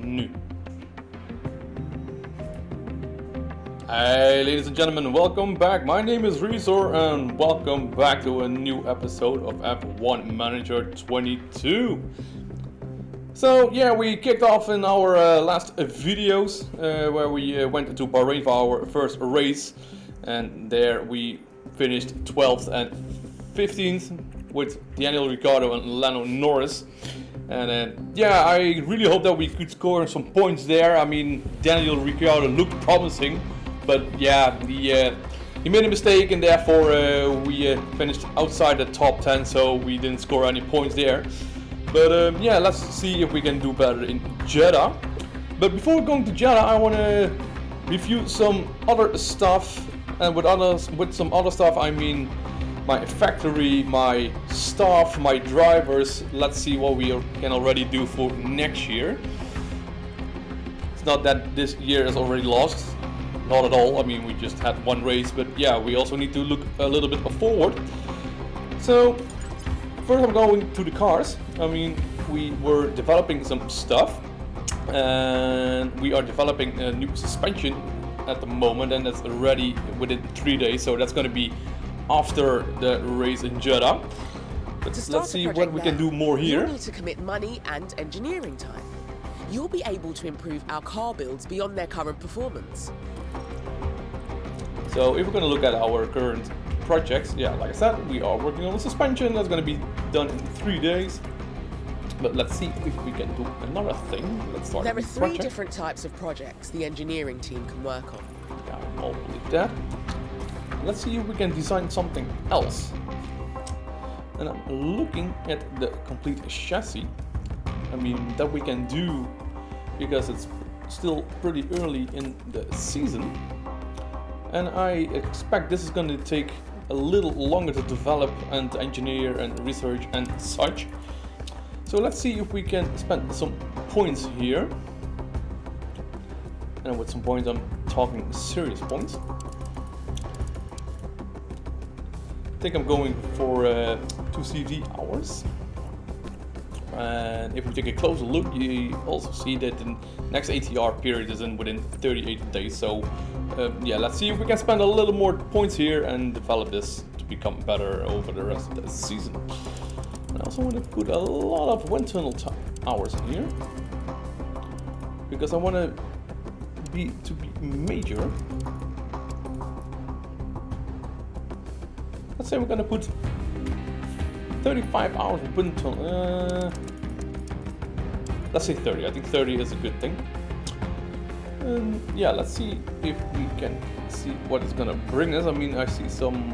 nu. Hey ladies and gentlemen, welcome back. My name is Reezor and welcome back to a new episode of F1 Manager 22. So yeah, we kicked off in our last videos where we went into Bahrain for our first race, and there we finished 12th and 15th with Daniel Ricciardo and Lando Norris. And yeah, I really hope that we could score some points there. I mean, Daniel Ricciardo looked promising, but yeah, he made a mistake, and therefore we finished outside the top 10, so we didn't score any points there. But yeah, let's see if we can do better in Jeddah. But before going to Jeddah, I want to review some other stuff, and with some other stuff I mean my factory, my staff, my drivers. Let's see what we can already do for next year. It's not that this year is already lost. Not at all. I mean, we just had one race, but yeah, we also need to look a little bit forward. So first I'm going to the cars. I mean, we were developing some stuff, and we are developing a new suspension at the moment, and that's ready within 3 days, so that's going to be after the race in Jeddah. But let's see what we can do more here. You need to commit money and engineering time. You'll be able to improve our car builds beyond their current performance. So if we're going to look at our current projects, yeah, like I said, we are working on the suspension. That's going to be done in 3 days. But let's see if we can do another thing. Let's start. There are 3 different types of projects the engineering team can work on. Yeah, I'll believe that. Let's see if we can design something else. And I'm looking at the complete chassis. I mean, that we can do because it's still pretty early in the season. And I expect this is going to take a little longer to develop and engineer and research and such. So let's see if we can spend some points here. And with some points, I'm talking serious points. I think I'm going for 2 CV hours. And if we take a closer look, you also see that the next ATR period is in within 38 days. So yeah, let's see if we can spend a little more points here and develop this to become better over the rest of the season. And I also want to put a lot of wind tunnel hours in here, because I want to be major. Let's say we're gonna put 35 hours of wind tunnel. Let's say 30. I think 30 is a good thing. And yeah, let's see if we can see what it's gonna bring us. I mean, I see some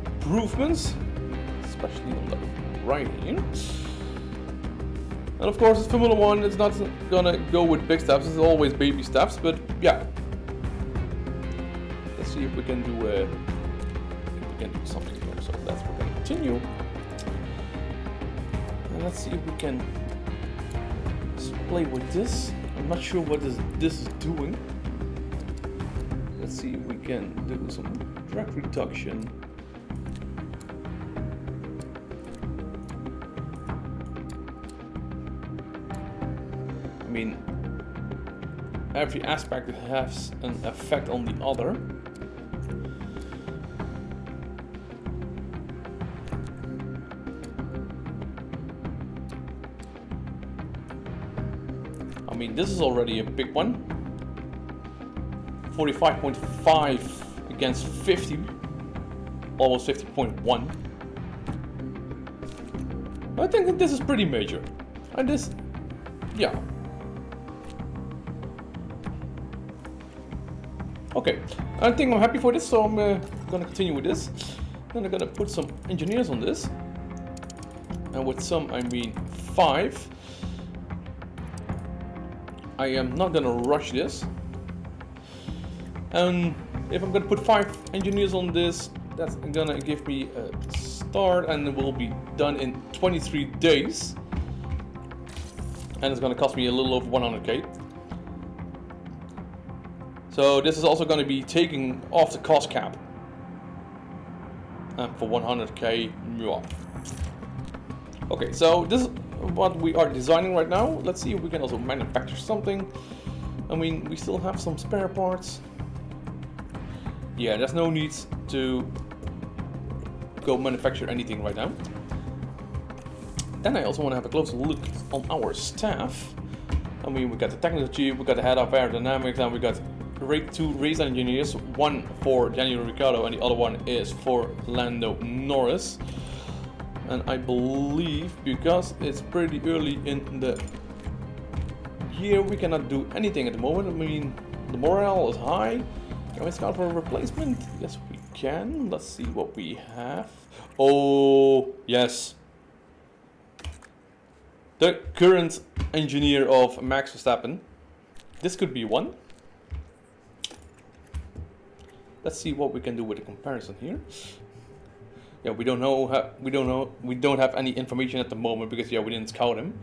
improvements, especially on the right here. And of course, it's Formula 1. It's not gonna go with big steps. It's always baby steps. But yeah, let's see if we can do something here. So that's we're gonna continue. And let's see if we can play with this. I'm not sure what this is doing. Let's see if we can do some drag reduction. I mean, every aspect has an effect on the other. I mean, this is already a big one. 45.5 against 50, almost 50.1. I think that this is pretty major. And this, yeah. Okay, I think I'm happy for this, so I'm gonna continue with this. Then I'm gonna put some engineers on this. And with some, I mean 5. I am not gonna rush this. And if I'm gonna put 5 engineers on this, that's gonna give me a start, and it will be done in 23 days. And it's gonna cost me a little over 100k. So this is also gonna be taking off the cost cap. And for 100k, yeah. Okay, so this is what we are designing right now. Let's see if we can also manufacture something. I mean, we still have some spare parts. Yeah, there's no need to go manufacture anything right now. Then I also want to have a closer look on our staff. I mean, we got the technical chief, we got the head of aerodynamics, and we got two race engineers. One for Daniel Ricciardo and the other one is for Lando Norris. And I believe, because it's pretty early in the year, we cannot do anything at the moment. I mean, the morale is high. Can we scout for a replacement? Yes, we can. Let's see what we have. Oh, yes. The current engineer of Max Verstappen. This could be one. Let's see what we can do with the comparison here. Yeah, we don't have any information at the moment because we didn't scout him.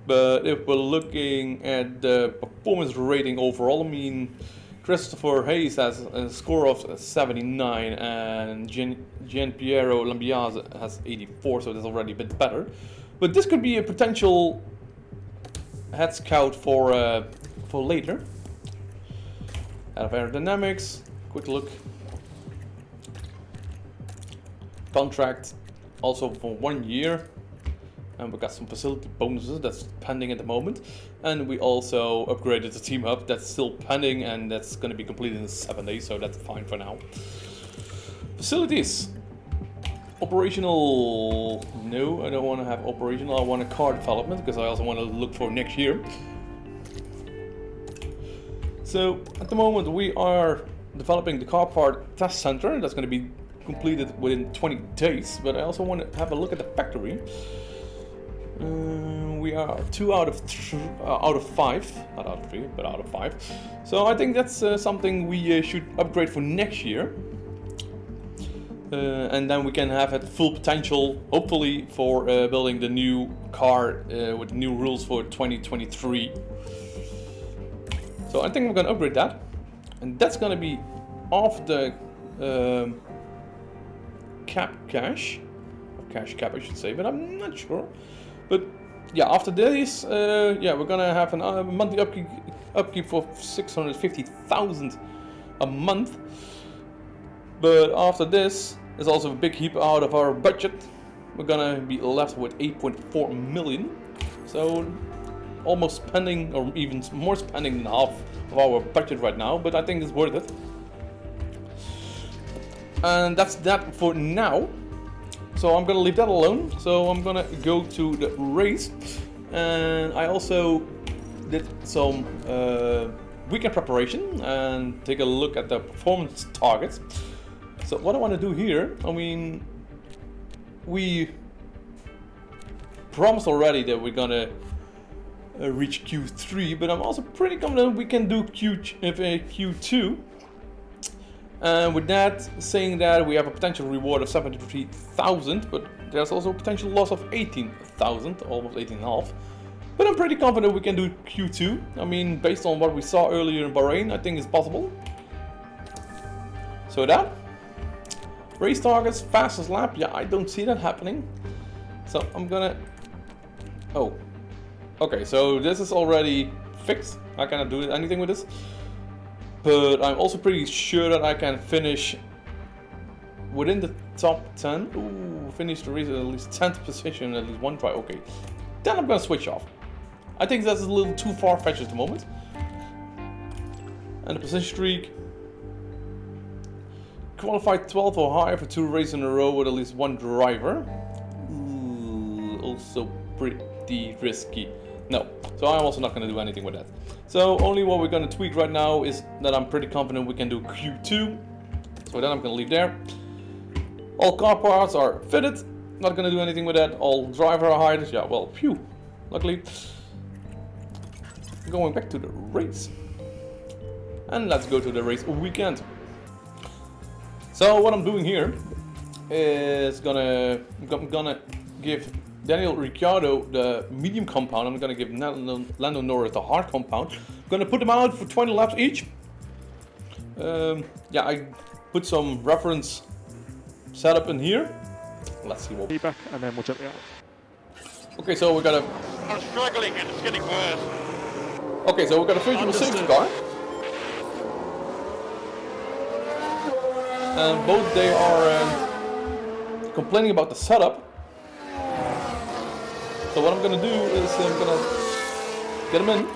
But if we're looking at the performance rating overall, I mean, Christopher Hayes has a score of 79 and Gianpiero Lambiase has 84, so that's already a bit better. But this could be a potential head scout for later. Out of aerodynamics, quick look. Contract also for 1 year, and we got some facility bonuses that's pending at the moment, and we also upgraded the team hub that's still pending, and that's going to be completed in 7 days, so that's fine for now. Facilities. Operational. No, I don't want to have operational. I want a car development because I also want to look for next year. So at the moment we are developing the car part test center. That's going to be completed within 20 days, but I also want to have a look at the factory. We are 2 out of 5, not out of 3, but out of 5. So I think that's something we should upgrade for next year, and then we can have at full potential, hopefully, for building the new car with new rules for 2023. So I think we're gonna upgrade that, and that's gonna be off the cash cap I should say, but I'm not sure. But yeah, after this, we're gonna have a monthly upkeep for 650,000 a month. But after this is also a big heap out of our budget. We're gonna be left with 8.4 million. So almost spending, or even more spending than half of our budget right now. But I think it's worth it. And that's that for now. So I'm gonna leave that alone. So I'm gonna go to the race, and I also did some weekend preparation and take a look at the performance targets. So what I want to do here, I mean, we promised already that we're gonna reach Q3, but I'm also pretty confident we can do Q2. And with that, saying that we have a potential reward of 73,000, but there's also a potential loss of 18,000, almost 18.5. But I'm pretty confident we can do Q2. I mean, based on what we saw earlier in Bahrain, I think it's possible. So that. Race targets, fastest lap, yeah, I don't see that happening. So I'm gonna... Oh. Okay, so this is already fixed. I cannot do anything with this. But I'm also pretty sure that I can finish within the top 10. Ooh, finish the race at least 10th position, at least one try. Okay, then I'm gonna switch off. I think that's a little too far-fetched at the moment. And the position streak. Qualified 12 or higher for 2 races in a row with at least 1 driver. Ooh, also pretty risky. No, so I'm also not going to do anything with that. So only what we're going to tweak right now is that I'm pretty confident we can do Q2. So then I'm going to leave there. All car parts are fitted. Not going to do anything with that. All driver hires, yeah, well, phew. Luckily. Going back to the race. And let's go to the race weekend. So what I'm doing here is I'm gonna give Daniel Ricciardo the medium compound. I'm gonna give Lando Norris the hard compound. I'm gonna put them out for 20 laps each. Yeah, I put some reference setup in here. Let's see what feedback, and then we'll jump out. Okay, so we got a... I'm struggling and it's getting worse. Okay, so we got a visual safety car. And both they are complaining about the setup. So what I'm gonna do is I'm gonna get them in.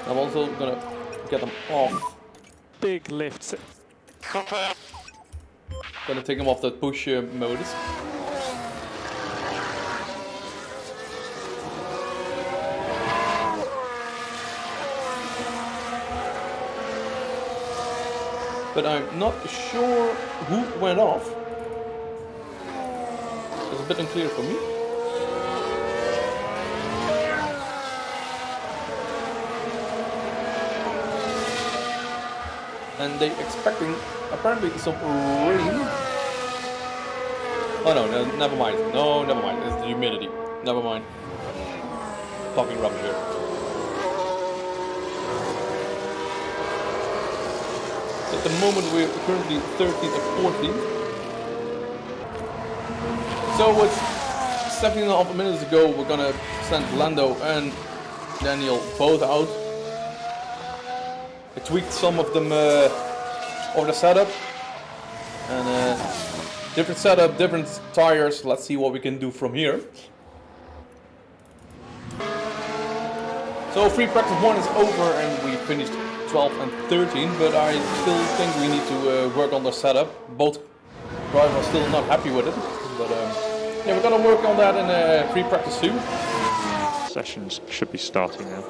I'm also gonna get them off. Big lifts. Confirm. Gonna take them off that push modus. But I'm not sure who went off. It's a bit unclear for me. And they expecting apparently some rain. Oh no, never mind. No, never mind. It's the humidity. Never mind. Talking rubbish here. So at the moment we're currently 13th and 14th. So with 17.5 minutes ago we're gonna send Lando and Daniel both out. I tweaked some of them on the setup, and different setup, different tires. Let's see what we can do from here. So free practice 1 is over and we finished 12 and 13, but I still think we need to work on the setup. Both drivers are still not happy with it, but yeah, we're gonna work on that in free practice 2. Sessions should be starting now.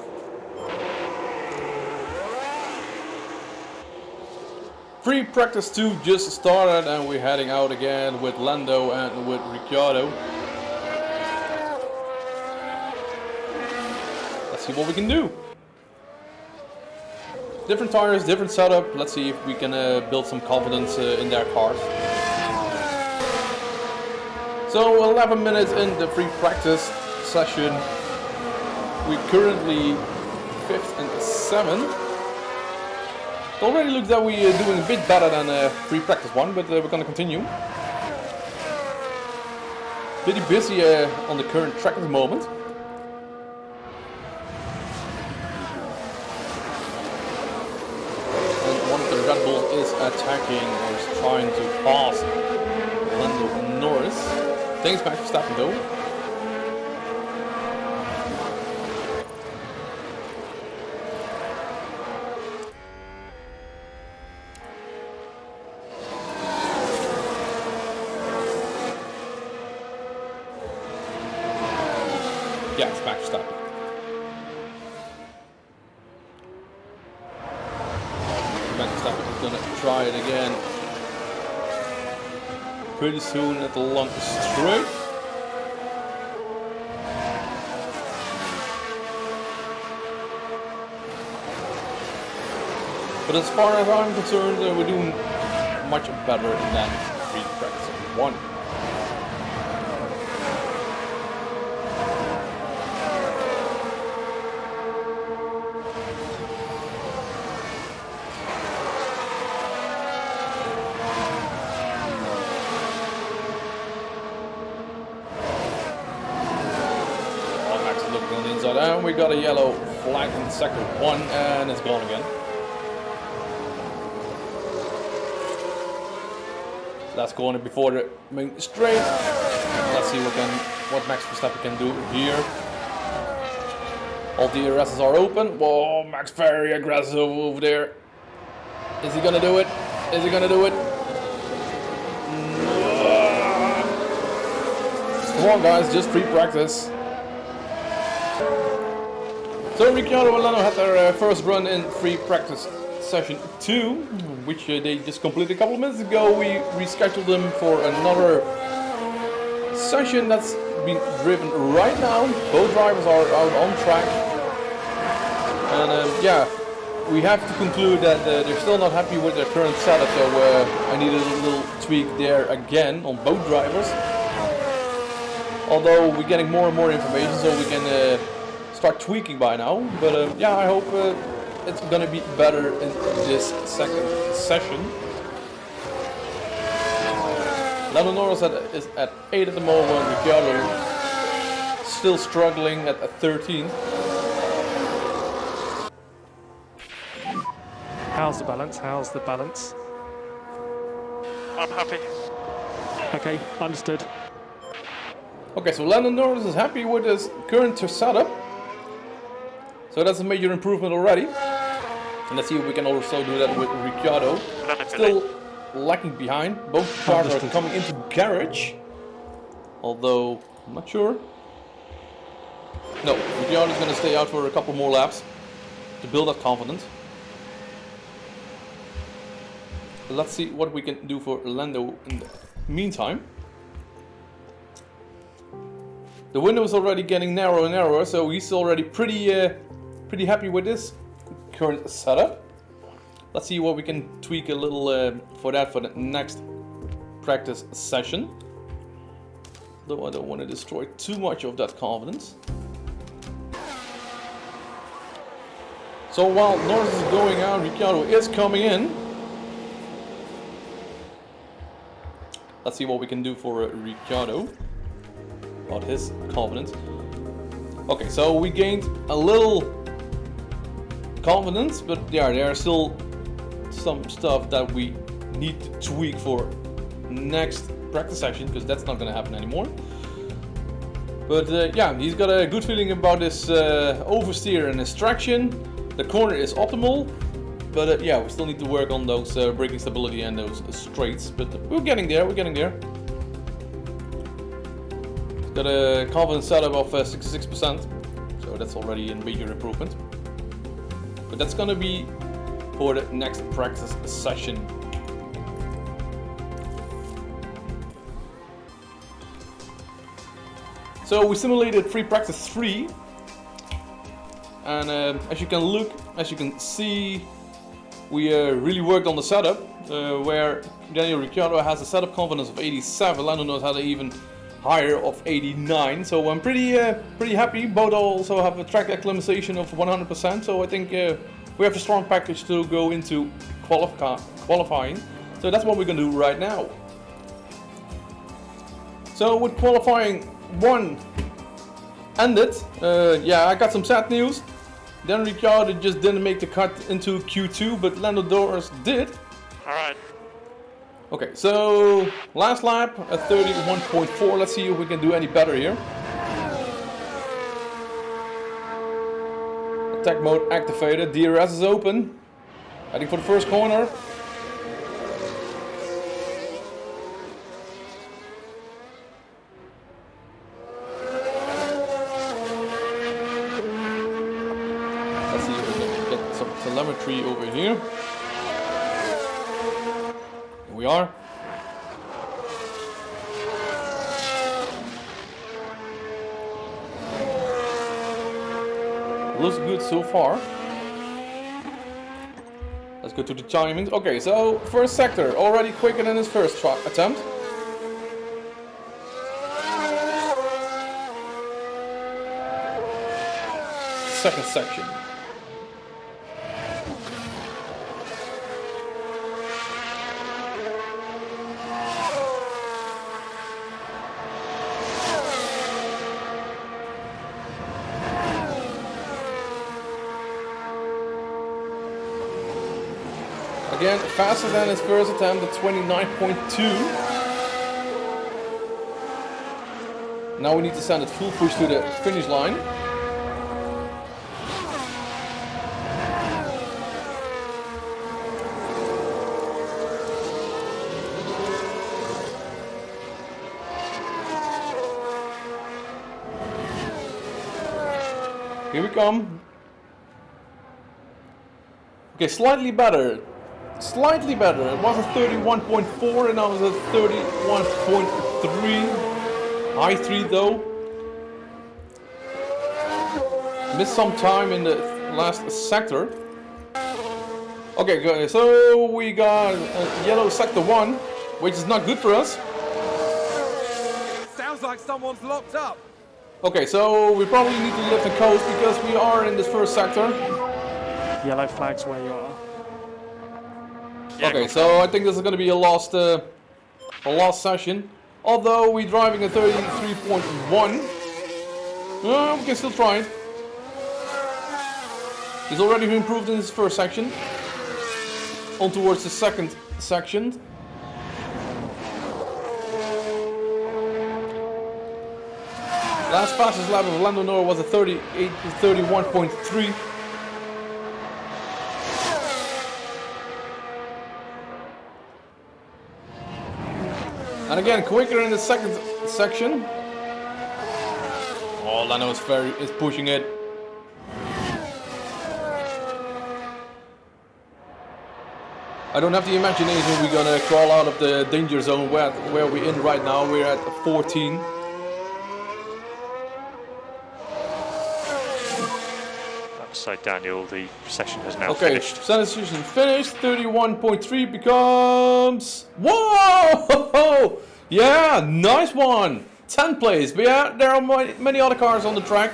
Free practice 2 just started and we're heading out again with Lando and with Ricciardo. Let's see what we can do. Different tires, different setup. Let's see if we can build some confidence in their cars. So 11 minutes in the free practice session. We're currently 5th and 7th. It already looks that we are doing a bit better than free practice 1, but we're gonna continue. Pretty busy on the current track at the moment. And one of the Red Bulls is attacking or is trying to pass Lando Norris. Thanks back for stopping though. Yeah, it's Max Verstappen. Max Verstappen is gonna try it again pretty soon at the long straight. But as far as I'm concerned, we're doing much better than free practice 1. And we got a yellow flag in sector 1 and it's gone again. That's going before the main straight. Let's see what Max Verstappen can do here. All DRSs are open. Whoa, Max very aggressive over there. Is he gonna do it? Is he gonna do it? Come on guys, just free practice. So Ricciardo and Lando had their first run in free practice session 2, which they just completed a couple of minutes ago. We rescheduled them for another session that's being driven right now. Both drivers are out on track. And yeah, we have to conclude that they're still not happy with their current setup, so I needed a little tweak there again on both drivers. Although we're getting more and more information, so we can start tweaking by now. But yeah, I hope it's gonna be better in this second session. Lando Norris is at 8 at the moment. Ricciardo still struggling at 13. How's the balance? How's the balance? I'm happy. Okay, understood. Okay, so Lando Norris is happy with his current setup. So that's a major improvement already. And let's see if we can also do that with Ricciardo. Still lacking behind. Both cars are coming into garage. Although, I'm not sure. No, Ricciardo is going to stay out for a couple more laps to build up confidence. Let's see what we can do for Lando in the meantime. The window is already getting narrower and narrower, so he's already pretty happy with this current setup. Let's see what we can tweak a little for the next practice session. Though I don't want to destroy too much of that confidence. So while Norris is going out, Ricciardo is coming in. Let's see what we can do for Ricciardo about his confidence. Okay, so we gained a little confidence, but yeah, there are still some stuff that we need to tweak for next practice session, because that's not going to happen anymore. But yeah, he's got a good feeling about this oversteer and his traction. The corner is optimal, but yeah, we still need to work on those braking stability and those straights. But we're getting there, we're getting there. Got a confidence setup of 66%, so that's already a major improvement. But that's gonna be for the next practice session. So we simulated free practice 3, and as you can see, we really worked on the setup, where Daniel Ricciardo has a setup confidence of 87, Lando Norris had an even higher of 89, so I'm pretty happy. Both also have a track acclimatization of 100%, so I think we have a strong package to go into qualifying. So that's what we're gonna do right now. So with qualifying 1 ended, yeah, I got some sad news. Then Ricciardo just didn't make the cut into Q2, but Lando Norris did. Alright. Okay, so last lap at 31.4. Let's see if we can do any better here. Attack mode activated. DRS is open. Heading for the first corner. Let's see if we can get some telemetry over here. Here we are. Looks good so far. Let's go to the timings. Okay, so first sector already quicker than his first attempt. Second section. Again, faster than his first attempt at 29.2. Now we need to send it full push to the finish line. Here we come. Okay, slightly better. Slightly better. It was at 31.4 and now it's at 31.3. High 3 though. Missed some time in the last sector. Okay, good. So we got yellow sector 1, which is not good for us. Sounds like like someone's locked up. Okay, so we probably need to lift the coast because we are in this first sector. Yellow flags where you are. Yeah, Okay, so I think this is going to be a lost session. Although we're driving a 33.1. We can still try it. He's already improved in his first section. On towards the second section. Last fastest lap of Lando Norris was a 31.3. And again, quicker in the second section. Oh, Lando is pushing it. I don't have the imagination we're gonna crawl out of the danger zone where we're in right now. We're at 14. So Daniel, the session has now Okay, finished. session finished. 31.3 becomes... Whoa! Yeah, nice one. 10th place. But yeah, there are many other cars on the track.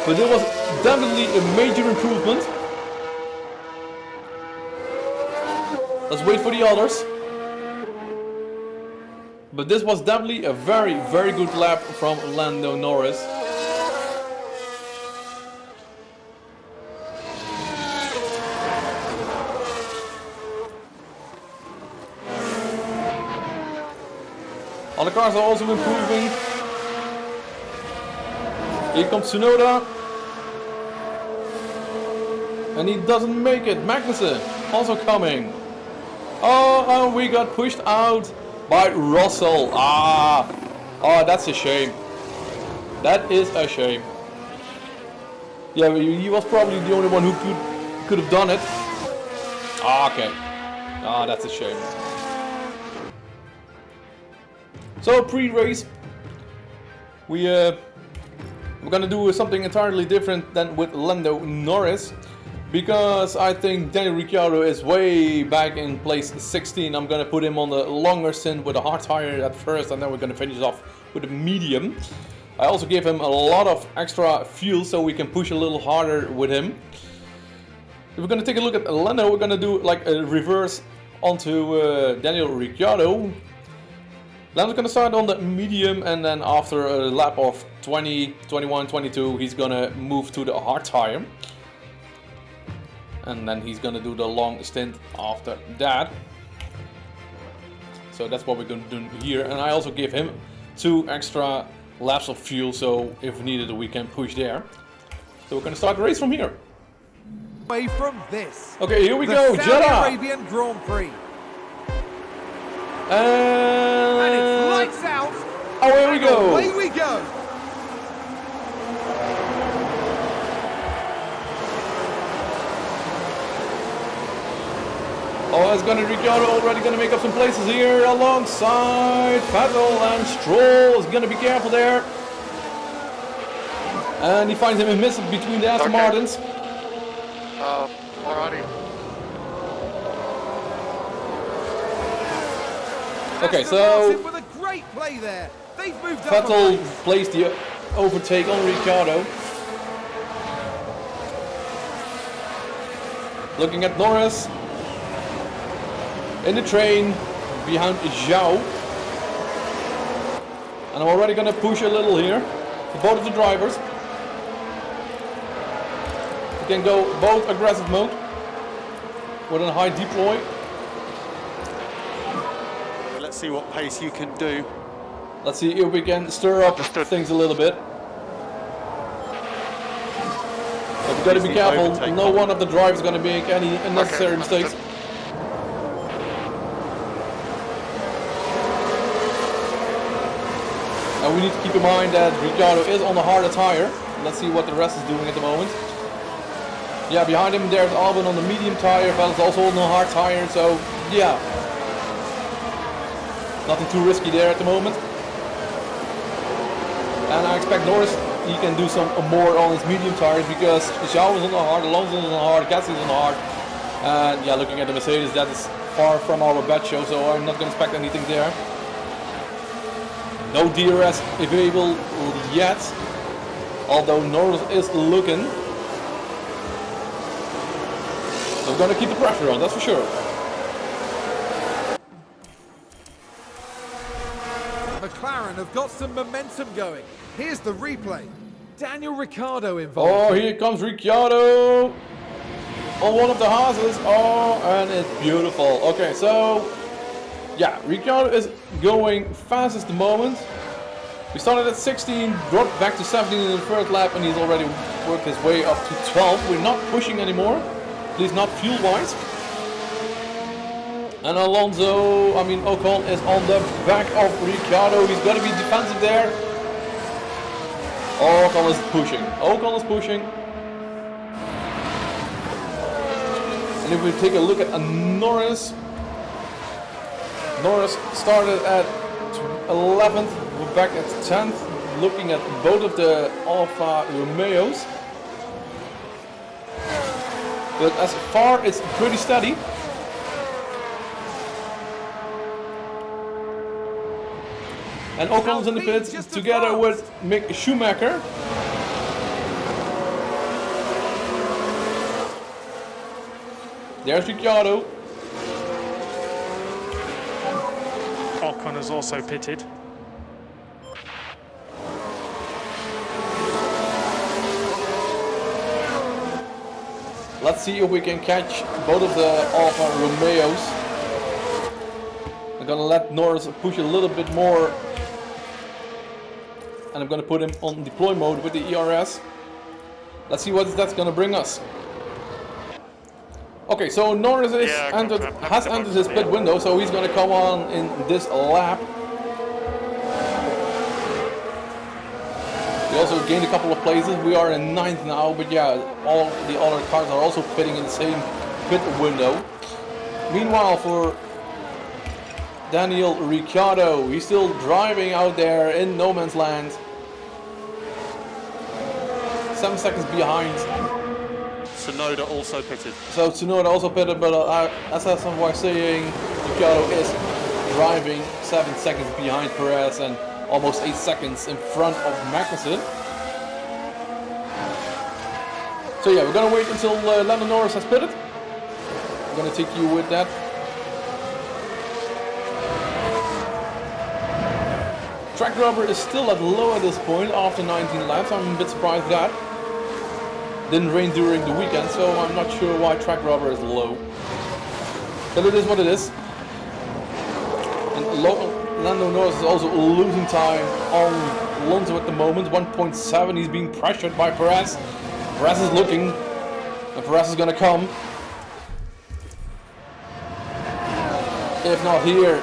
But it was definitely a major improvement. Let's wait for the others. But this was definitely a very, very good lap from Lando Norris. Other cars are also improving. Here comes Tsunoda. And he doesn't make it. Magnussen also coming. Oh, and we got pushed out by Russell. Oh, that's a shame. That is a shame. Yeah, he was probably the only one who could have done it. Okay. That's a shame. So pre-race, we're gonna do something entirely different than with Lando Norris, because I think Daniel Ricciardo is way back in place 16. I'm gonna put him on the longer stint with a hard tire at first, and then we're gonna finish off with a medium. I also gave him a lot of extra fuel so we can push a little harder with him. If we're gonna take a look at Lando, we're gonna do like a reverse onto Daniel Ricciardo. Lando's gonna start on the medium, and then after a lap of 20, 21, 22, he's gonna move to the hard tire. And then he's gonna do the long stint after that. So that's what we're gonna do here. And I also give him 2 extra laps of fuel, so if needed we can push there. So we're gonna start the race from here. Away from this. Okay, here we the go, Saudi Jeddah. Arabian Grand Prix. And it's lights out. Away we go. Away we go. Oh, it's gonna Ricciardo already gonna make up some places here alongside Vettel, and Stroll is gonna be careful there. And he finds him a miss between the Aston Martins. Alrighty. Okay, Aston so Martin with a great play there. They've moved up a Vettel place. placed the overtake on Ricciardo. Looking at Norris in the train behind Zhao. And I'm already gonna push a little here for both of the drivers. We can go both aggressive mode with a high deploy. Let's see what pace you can do. Let's see if we can stir up things a little bit. But we've got to be careful. No one of the drivers is going to make any unnecessary mistakes. And we need to keep in mind that Ricciardo is on the harder tire. Let's see what the rest is doing at the moment. Yeah, behind him there's Albon on the medium tire. Vettel's also on the hard tire. So yeah, nothing too risky there at the moment. And I expect Norris, he can do some more on his medium tires, because Zhao is on the hard, Alonso is on the hard, Gasly is on the hard. And yeah, looking at the Mercedes, that is far from our bet show, so I'm not going to expect anything there. No DRS available yet, although Norris is looking. So we're gonna keep the pressure on, that's for sure. McLaren have got some momentum going. Here's the replay. Daniel Ricciardo involved. Oh, here comes Ricciardo on one of the houses. Oh, and it's beautiful. Okay, so yeah, Ricciardo is going fast at the moment. We started at 16, dropped back to 17 in the first lap, and he's already worked his way up to 12. We're not pushing anymore, at least not fuel-wise. And Ocon is on the back of Ricciardo. He's got to be defensive there. Ocon is pushing. Ocon is pushing. And if we take a look at Norris, Norris started at 11th, we're back at 10th, looking at both of the Alfa Romeos. But as far it's pretty steady. And Ocon's in the pits together with Mick Schumacher. There's Ricciardo. Ocon has also pitted. Let's see if we can catch both of the Alfa Romeos. I'm gonna let Norris push a little bit more. And I'm gonna put him on deploy mode with the ERS. Let's see what that's gonna bring us. Okay, so Norris has entered his pit window, so he's gonna come on in this lap. We also gained a couple of places. We are in 9th now, but yeah, all the other cars are also pitting in the same pit window. Meanwhile, for Daniel Ricciardo, he's still driving out there in no man's land. 7 seconds behind. Tsunoda also pitted. So Tsunoda also pitted, but as I was saying, Ricciardo is driving 7 seconds behind Perez and almost 8 seconds in front of Magnussen. So yeah, we're gonna wait until Lando Norris has pitted. I'm gonna take you with that. Track rubber is still at low at this point after 19 laps. I'm a bit surprised at that. Didn't rain during the weekend, so I'm not sure why track rubber is low. But it is what it is. And Lando Norris is also losing time on Alonso at the moment. 1.7, he's being pressured by Perez. Perez is looking, and Perez is gonna come. If not here,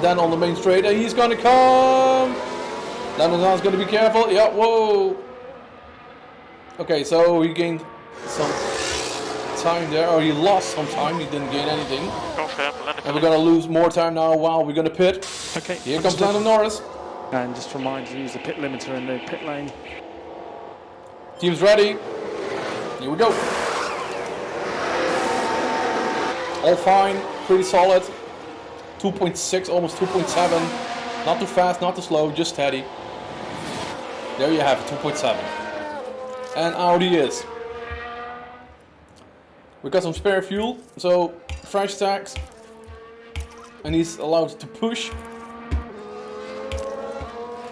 then on the main straight, and he's gonna come. Lando Norris is gonna be careful. Yeah, whoa. Okay, so he gained some time there, or he lost some time, he didn't gain anything. And we're gonna lose more time now while we're gonna pit. Okay. Here comes Lando Norris. And just remind you to use the pit limiter in the pit lane. Team's ready. Here we go. All fine, pretty solid. 2.6, almost 2.7. Not too fast, not too slow, just steady. There you have it, 2.7. And out he is. We got some spare fuel, so fresh stacks. And he's allowed to push.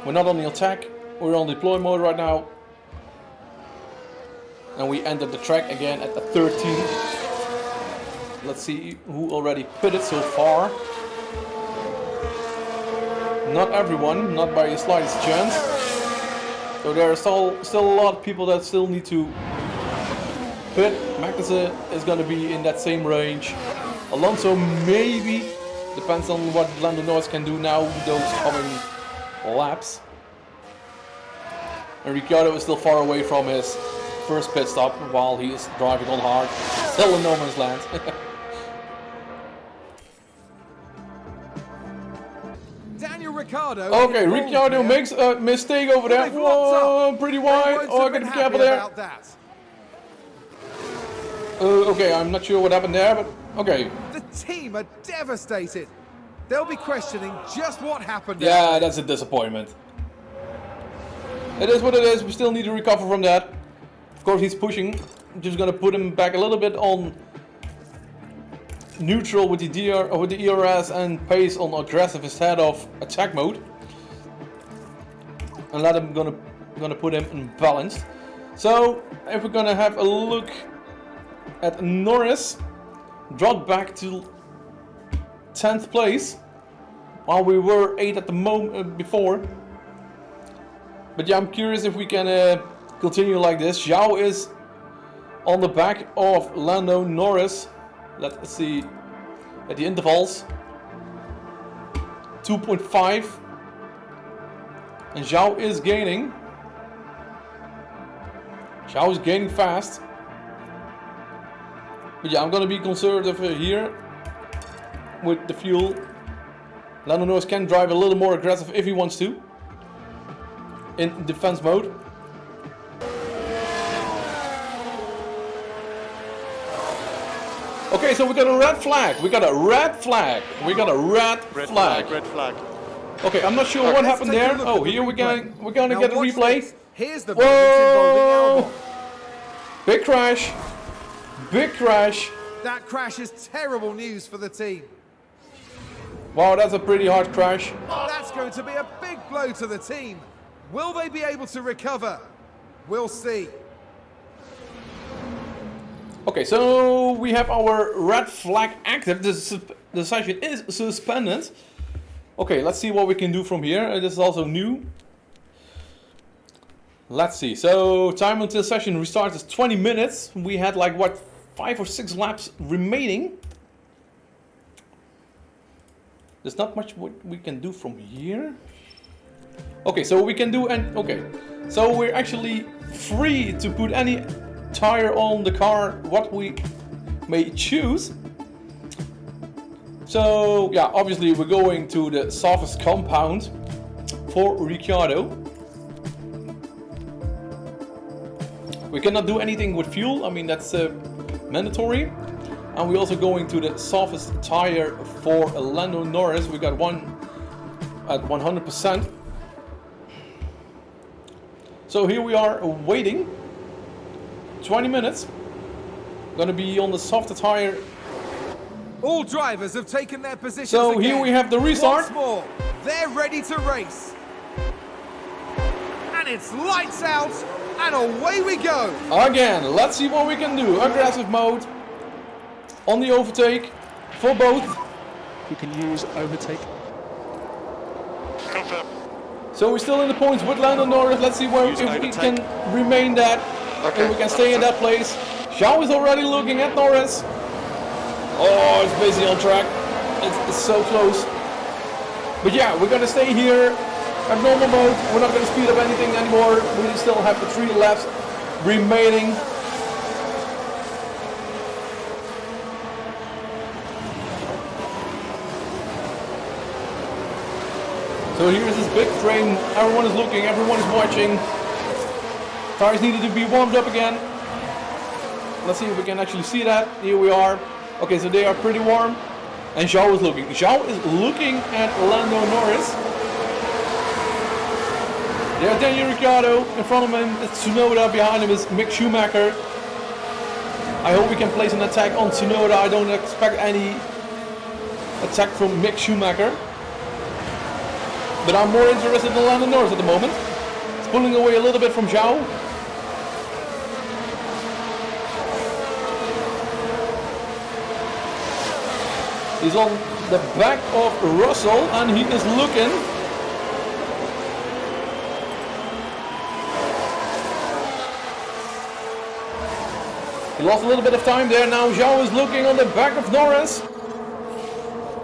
We're not on the attack, we're on deploy mode right now. And we entered the track again at the 13th. Let's see who already pitted so far. Not everyone, not by the slightest chance. So there are still a lot of people that still need to pit. Magnussen is going to be in that same range. Alonso maybe, depends on what Lando Norris can do now those coming laps. And Ricciardo is still far away from his first pit stop while he is driving on hard. Still in no man's land. Daniel Ricciardo. Okay, Ricciardo makes a mistake over there. Whoa, pretty wide. Oh, I gotta be careful there. Okay, I'm not sure what happened there, but okay. The team are devastated. they'll be questioning just what happened. Yeah, that's a disappointment. It is what it is. We still need to recover from that. Of course, he's pushing. I'm just gonna put him back a little bit on neutral with the ERS and pace on aggressive instead of attack mode, and let him gonna put him in balanced. So if we're gonna have a look at Norris, dropped back to 10th place, while we were 8 at the moment before. But yeah, I'm curious if we can continue like this. Zhao is on the back of Lando Norris. Let's see at the intervals. 2.5. And Zhao is gaining. Zhao is gaining fast. But yeah, I'm gonna be conservative here with the fuel. Lando Norris can drive a little more aggressive if he wants to, in defense mode. Okay, so we got a red flag. We got a red flag. We got a red flag. Red flag. Okay, I'm not sure what happened there. Oh, here we're gonna get a replay. This. Here's the moment involving Whoa! Big crash. Big crash. That crash is terrible news for the team. Wow, that's a pretty hard crash. That's going to be a big blow to the team. Will they be able to recover? We'll see. Okay, so we have our red flag active. The session is suspended. Okay, let's see what we can do from here. This is also new. Let's see. So time until session restarts is 20 minutes. We had like what, 5 or 6 laps remaining. There's not much what we can do from here. Okay, so we can do so we're actually free to put any tire on the car what we may choose. So yeah, obviously we're going to the softest compound for Ricciardo. We cannot do anything with fuel, I mean that's mandatory. And we're also going to the softest tire for Lando Norris. We got one at 100%. So here we are waiting 20 minutes. Gonna be on the softer tire. All drivers have taken their positions. So again. here we have the restart. Once more, they're ready to race. And it's lights out, and away we go. Again, let's see what we can do. Aggressive mode on the overtake for both. You can use overtake. Confirm. So we're still in the points with Lando Norris. Let's see where if we can remain that. Okay. If we can stay in that place. Zhao is already looking at Norris. Oh, it's basically on track. It's so close. But yeah, we're gonna stay here at normal mode. We're not gonna speed up anything anymore. We still have the 3 laps remaining. So here's this big frame. Everyone is looking, everyone is watching. Tires needed to be warmed up again. Let's see if we can actually see that. Here we are. Okay, so they are pretty warm. And Zhao is looking. Zhao is looking at Lando Norris. There's Daniel Ricciardo. In front of him is Tsunoda. Behind him is Mick Schumacher. I hope we can place an attack on Tsunoda. I don't expect any attack from Mick Schumacher. But I'm more interested in Lando Norris at the moment. It's pulling away a little bit from Zhao. He's on the back of Russell and he is looking. He lost a little bit of time there. Now Zhao is looking on the back of Norris.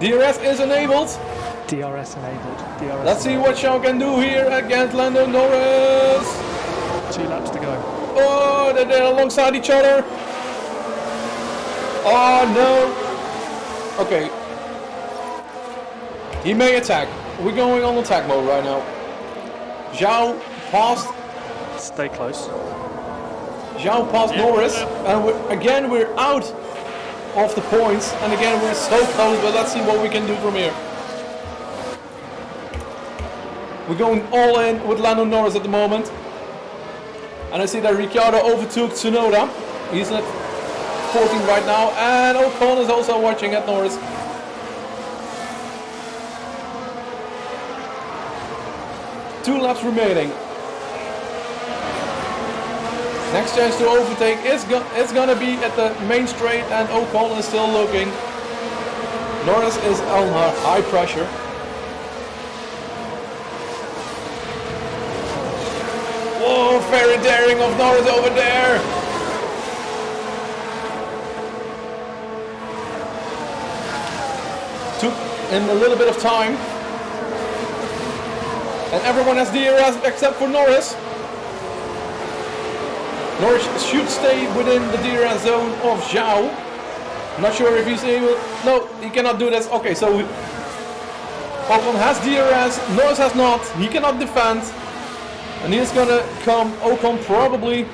DRS is enabled. DRS enabled. DRS Let's see what Zhao can do here against Lando Norris. 2 laps to go. Oh, they're alongside each other. Oh no. Okay. He may attack. We're going on attack mode right now. Zhao passed. Stay close. Zhao passed Norris. And we're out of the points. And again, we're so close, but let's see what we can do from here. We're going all in with Lando Norris at the moment. And I see that Ricciardo overtook Tsunoda. He's at 14 right now. And Ocon is also watching at Norris. Two laps remaining. Next chance to overtake is going to be at the main straight, and Ocon is still looking. Norris is on high pressure. Whoa, very daring of Norris over there. Took him a little bit of time. And everyone has DRS except for Norris. Norris should stay within the DRS zone of Zhao. I'm not sure if he's able. No, he cannot do this. Okay, so Ocon has DRS, Norris has not. He cannot defend. And he's gonna come. Ocon probably.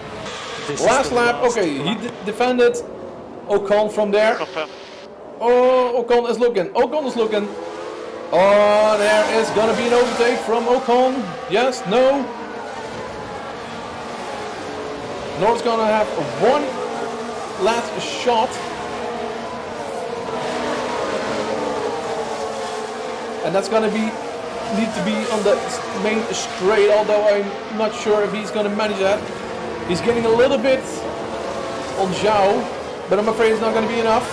Last lap. Okay, he defended Ocon from there. Oh, Ocon is looking. Ocon is looking. Oh, there is gonna be an overtake from Ocon. Yes, no. Norris gonna have one last shot. And that's gonna need to be on the main straight, although I'm not sure if he's gonna manage that. He's getting a little bit on Zhao, but I'm afraid it's not gonna be enough.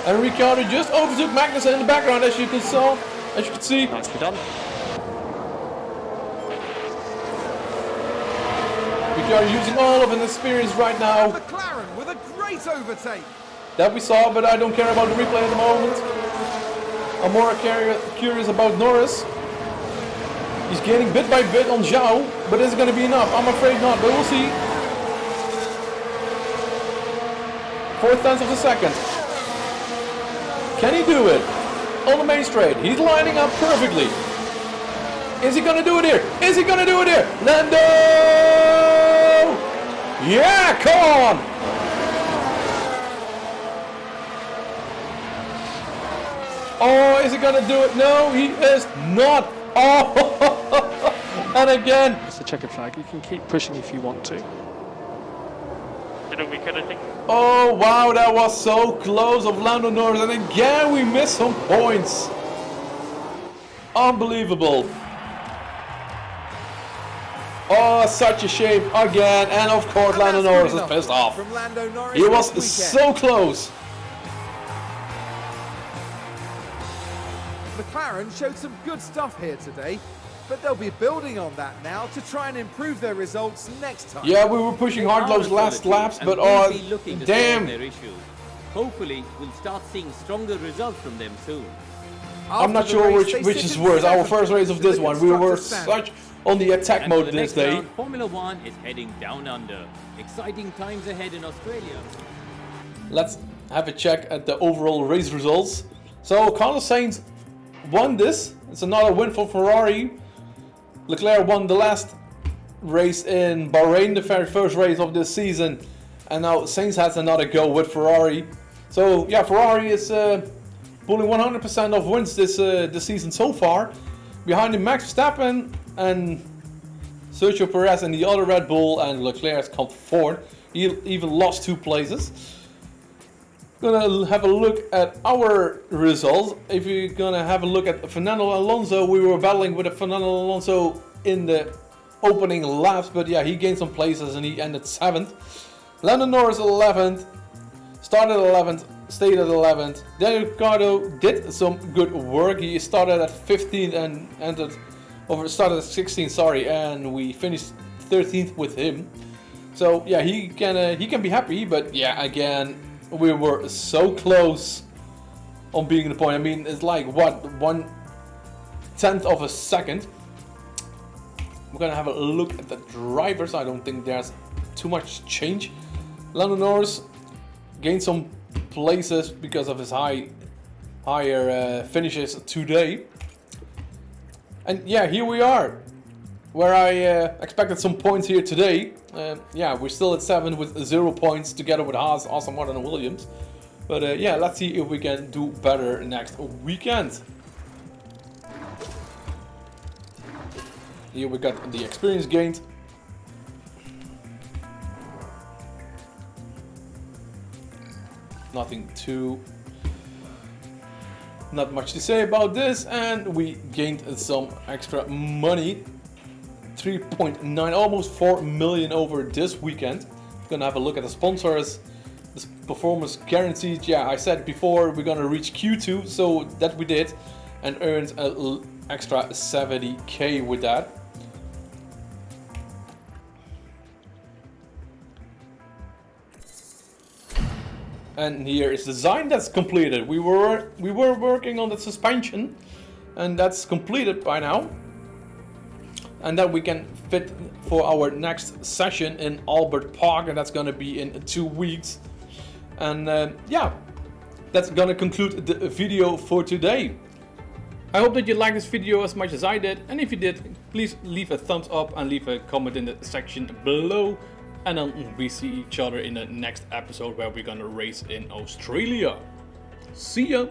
And Ricciardo just overtook Magnussen in the background, as you could see. Nicely done. Ricciardo using all of his experience right now. McLaren with a great overtake. That we saw, but I don't care about the replay at the moment. I'm more curious about Norris. He's gaining bit by bit on Zhao, but is it going to be enough? I'm afraid not, but we'll see. 4/10 of a second. Can he do it? On the main straight. He's lining up perfectly. Is he going to do it here? Is he going to do it here? Lando! Yeah, come on! Oh, is he going to do it? No, he is not. Oh, and again. It's a checkered flag. You can keep pushing if you want to. Oh, wow, that was so close of Lando Norris. And again, we missed some points. Unbelievable. Oh, such a shame again. And of course, Lando Norris is pissed off. He was so close. McLaren showed some good stuff here today, but they'll be building on that now to try and improve their results next time. Yeah, we were pushing hard those last laps, but oh, damn. Hopefully, we'll start seeing stronger results from them soon. I'm not sure which is worse. Our first race of this one, we were such on the attack mode this day. Formula One is heading down under. Exciting times ahead in Australia. Let's have a check at the overall race results. So Carlos Sainz won this. It's another win for Ferrari. Leclerc won the last race in Bahrain, the very first race of this season. And now Sainz has another go with Ferrari. So yeah, Ferrari is pulling 100% of wins this season so far. Behind him, Max Verstappen and Sergio Perez and the other Red Bull, and Leclerc has come fourth. He even lost 2 places. Gonna have a look at our results. If you're gonna have a look at Fernando Alonso, we were battling with Fernando Alonso in the opening laps, but yeah, he gained some places and he ended 7th. Lando Norris 11th, started 11th, stayed at 11th. Daniel Ricciardo did some good work. He started at 15th and started at 16th, sorry, and we finished 13th with him. So yeah, he can be happy, but yeah, again, we were so close on being the point. I mean, it's like what, 1/10 of a second. We're gonna have a look at the drivers. I don't think there's too much change. Lando Norris gained some places because of his higher finishes today. And yeah, here we are, where I expected some points here today. Yeah, we're still at 7 with 0 points together with Haas, Aston Martin and Williams. But yeah, let's see if we can do better next weekend. Here we got the experience gained. Not much to say about this, and we gained some extra money. 3.9, almost 4 million over this weekend. Gonna have a look at the sponsors. This performance guaranteed. Yeah, I said before we're gonna reach Q2, so that we did, and earned an extra 70k with that. And here is the design that's completed. We were working on the suspension, and that's completed by now. And that we can fit for our next session in Albert Park, and that's gonna be in 2 weeks. And yeah, that's gonna conclude the video for today. I hope that you liked this video as much as I did, and if you did, please leave a thumbs up and leave a comment in the section below. And then we see each other in the next episode where we're gonna race in Australia. See ya!